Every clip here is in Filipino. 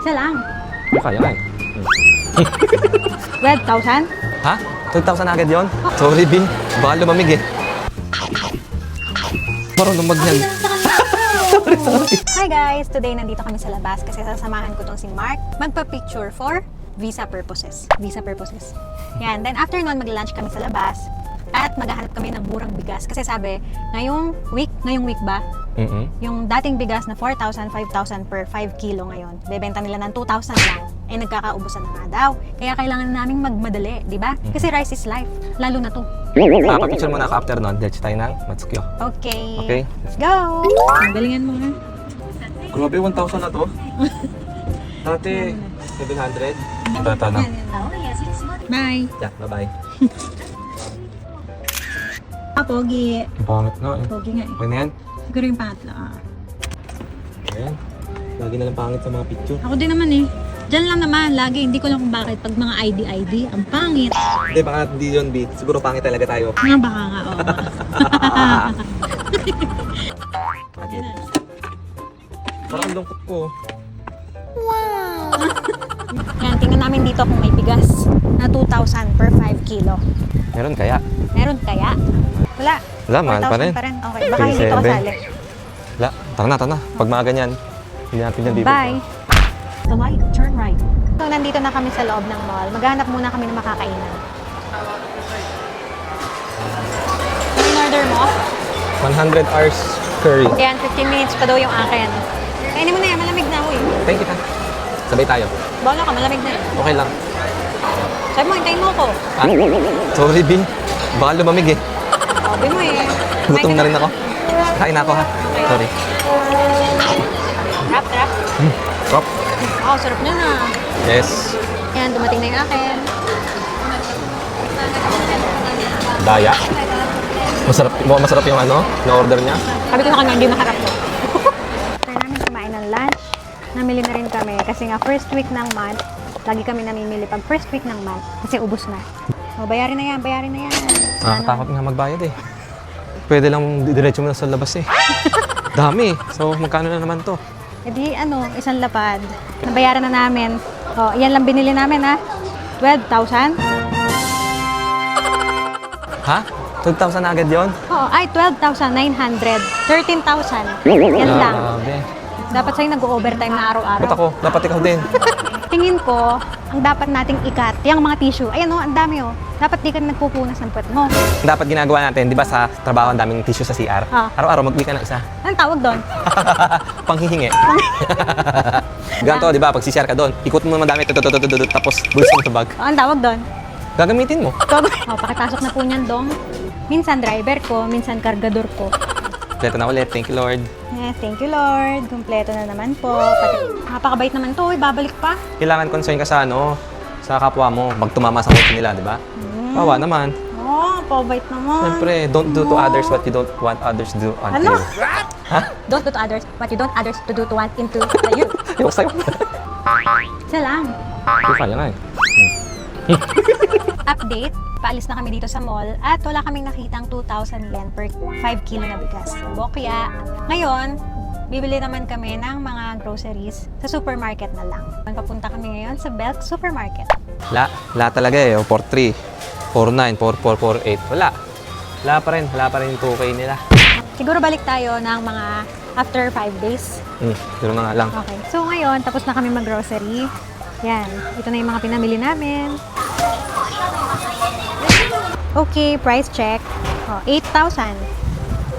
Isa lang. Kaya nga eh. 12,000? Ha? 12,000 agad yun? Sorry, Bin. Baka lumamig eh. Marunong magyan. Hi guys! Today nandito kami sa labas kasi sasamahan ko tong si Mark magpa-picture for visa purposes. Visa purposes. Yan. Then after nun, mag-lunch kami sa labas at maghahanap kami ng murang bigas. Kasi sabi, ngayong week ba? Yung dating bigas na 4,000, 5,000 per 5 kilo ngayon, bebenta nila ng 2,000 lang. Eh nagkakaubusan na nga daw. Kaya kailangan naming magmadali, di ba? Kasi rice is life. Lalo na to. Papapicture muna ako after nun. Diretso tayo ng Matsukyo. Okay. Okay? Let's go! Ang galingan mo nga. Grabe, 1,000 na to. Dati, 700. Ito na. Bye! Yeah, bye-bye. Pogi. Pangit nga eh. Pogi nga eh. Okay na yan? Siguro yung pangatlo. Ayan. Lagi na lang pangit sa mga picture. Ako din naman eh. Diyan lang naman, lagi. Hindi ko lang kung bakit. Pag mga ID, ang pangit. Hindi, baka hindi yun, B. Siguro pangit talaga tayo. Nga baka nga, oo. Agad. Parang lungkot ko. Yan, tingnan namin dito kung may bigas na 2,000 per 5 kilo. Meron kaya? Meron kaya? Wala. Wala, mahal pa 4,000 rin. pa rin. Okay, baka hindi ito 3,700. kasali. Wala. Tara na. Pag mga ganyan, hindi natin yan bibig. Bye! The light, turn right. So, nandito na kami sa loob ng mall. Maghanap muna kami ng makakainan. Ano yung order mo? 100 hours curry. Yan, 15 minutes pa daw yung akin. Kainin mo na yan, malamig na ako eh. Thank you, ta. Sabay tayo. Bala ka, malamig na eh. Okay lang. Sabi mo, hintayin mo ako. Ah, sorry, Bin. Baka lumamig eh. Sabi mo eh. Gutom na rin ako. Kain na ako ha. Sorry. Trap. Stop. Oh, sarap niya na. Yes. Yan, dumating na yung akin. Daya. Masarap yung ano, na-order niya. Sabi ko sa kanya, hindi maharap mo. After namin kumain ng lunch, namili na rin kami kasi nga first week ng month, lagi kami namimili pag first week ng month kasi ubos na. O, bayarin na yan. Takot nga magbayad eh. Pwede lang diretso mo na sa labas eh. Dami. So, magkano na naman to? E di, isang lapad. Nabayaran na namin. O, yan lang binili namin ha. 12,000? Ha? 12,000 na agad yun? Oo, ay 12,900. 13,000. Yan lang. Grabe. Dapat sa'yo nag-overtime na Ba't araw-araw. ako? Dapat ikaw din. Tingin ko, ang dapat nating ikat, yung mga tissue. Ayan ang dami Dapat di ka nagpupunas ng puwet mo. Dapat ginagawa natin, di ba sa trabaho ang daming tissue sa CR? Ah. Araw-araw mag-uwi ka ng isa. Anong tawag doon? Panghihingi. Ganito, di ba? Pag CR ka doon, ikot mo naman dami, tapos bulsa mo sa bag. Anong tawag doon? Gagamitin mo. Pakipasok na po niyan, Dong. Minsan driver ko, minsan kargador ko. Kompleto na ulit. Thank you, Lord. Yes, thank you, Lord. Kumpleto na naman po. Napakabait naman to. Babalik pa. Kailangan concern ka sa sa kapwa mo. Magtumama sa kotse nila, di ba? Kawa naman. Oh, pabait naman. Siyempre, don't do to others what you don't want others to do unto Ano? you. Ha? Don't do to others what you don't others to do to want into you. Yung sa'yo. Isa lang. Yung kaya nga eh. Update, paalis na kami dito sa mall at wala kaming nakitang 2,000 yen per 5 kilo na bigas. Bokya. Ngayon, bibili naman kami ng mga groceries sa supermarket na lang. Papunta kami ngayon sa Belk Supermarket. Wala talaga eh. 4-3, 4-9, 4-4, 4-8. Wala. Wala pa rin yung 2K nila. Siguro balik tayo ng mga after 5 days. Gano'n na nga lang. Okay. So ngayon, tapos na kami mag-grocery. Yan. Ito na yung mga pinamili namin. Okay, price check. 8,000.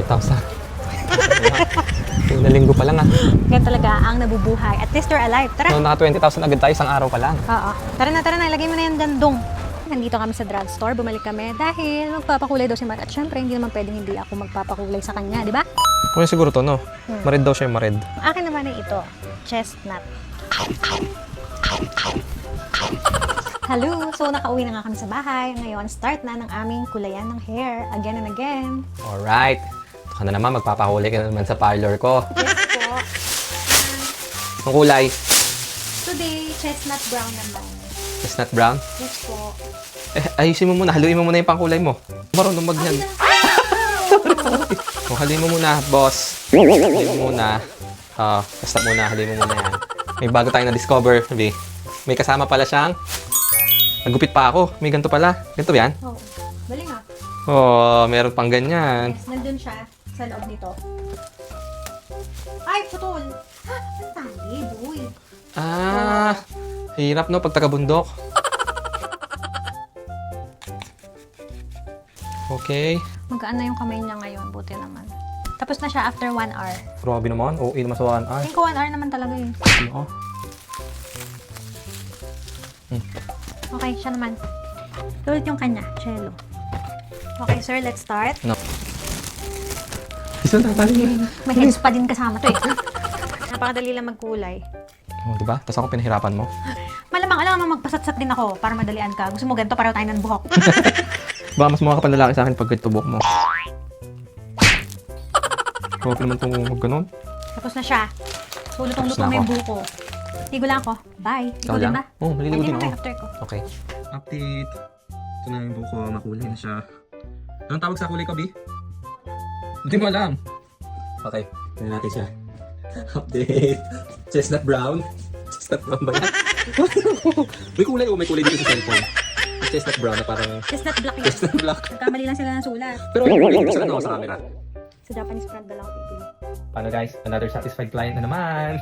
8,000. Yung linggo pa lang ah. Yan talaga ang nabubuhay. At least you're alive. Tara. No, naka 20,000 agad tayo isang araw pa lang. Oo. Tara na. Ilagay mo na yan dyan, Dong. Nandito kami sa drugstore. Bumalik kami dahil magpapakulay daw si Matt. At syempre, hindi naman pwedeng hindi ako magpapakulay sa kanya, di ba? Kung siguro to, no? Mared daw siya yung mared. Akin naman ay ito. Chestnut. Hello! So, nakauwi na nga kami sa bahay. Ngayon, start na ng aming kulayan ng hair. Again and again. Alright. Ito ka na naman, magpapahuli ka na naman sa parlor ko. Yes po. Ang kulay, Today, chestnut brown naman. chestnut brown. Yes po. Ayusin mo muna, haluin mo muna yung pangkulay mo. Marunong magyan. Haluin mo muna, boss. Haluin mo muna. Basta muna, haluin mo muna yan. May bago tayong na-discover, Bi. May kasama pala siyang... Nagupit pa ako. May ganito pala. Ganito ba yan? Oo. Galing ah. Oh, meron pang ganyan. Yes, nandun siya sa loob nito. Ay, putol! Ha? Ang tali, boy. Ah, hirap no pag taga-bundok. Okay. Magkaan na yung kamay niya ngayon. Buti naman. Tapos na siya after 1 hour. Grabe naman. Oo, naman sa 1 hour. Tingin ko 1 hour naman talaga eh. Ano? Okay, siya naman. Ulit yung kanya, cello. Okay, sir, let's start. No. Isang tatali. May heads pa din kasama to eh. Napakadali lang magkulay. Oh, diba? Tapos ako pinahirapan mo. Malamang, alam mo, magpasatsat din ako para madalian ka. Gusto mo ganito, pareho tayo ng buhok. Baka mas mukha ka panlalaki sa akin pag tubok mo. Grabe naman itong ganun. Tapos na siya. Tapos Lutong-lutong na na yung ako. buko. Ligo lang ako. Bye. Ikaw Ligo din lang? ba? Oo, maliligo Pwede din naman ako. after ko. Okay. Update. Ito na yung buko. Makulay na siya. Anong tawag sa kulay ko, Bi? Hindi mo alam. Okay. Tignan natin siya. Update. Chestnut brown. Chestnut brown ba yan? May kulay oh. May kulay dito sa cellphone. Chestnut brown na parang... Chestnut black yan. Chestnut black. Nagkamali lang sila ng sulat. Pero yung gusto na ako sa camera. Sa Japanese brand na lang ako pipili. Paano guys? Another satisfied client na naman.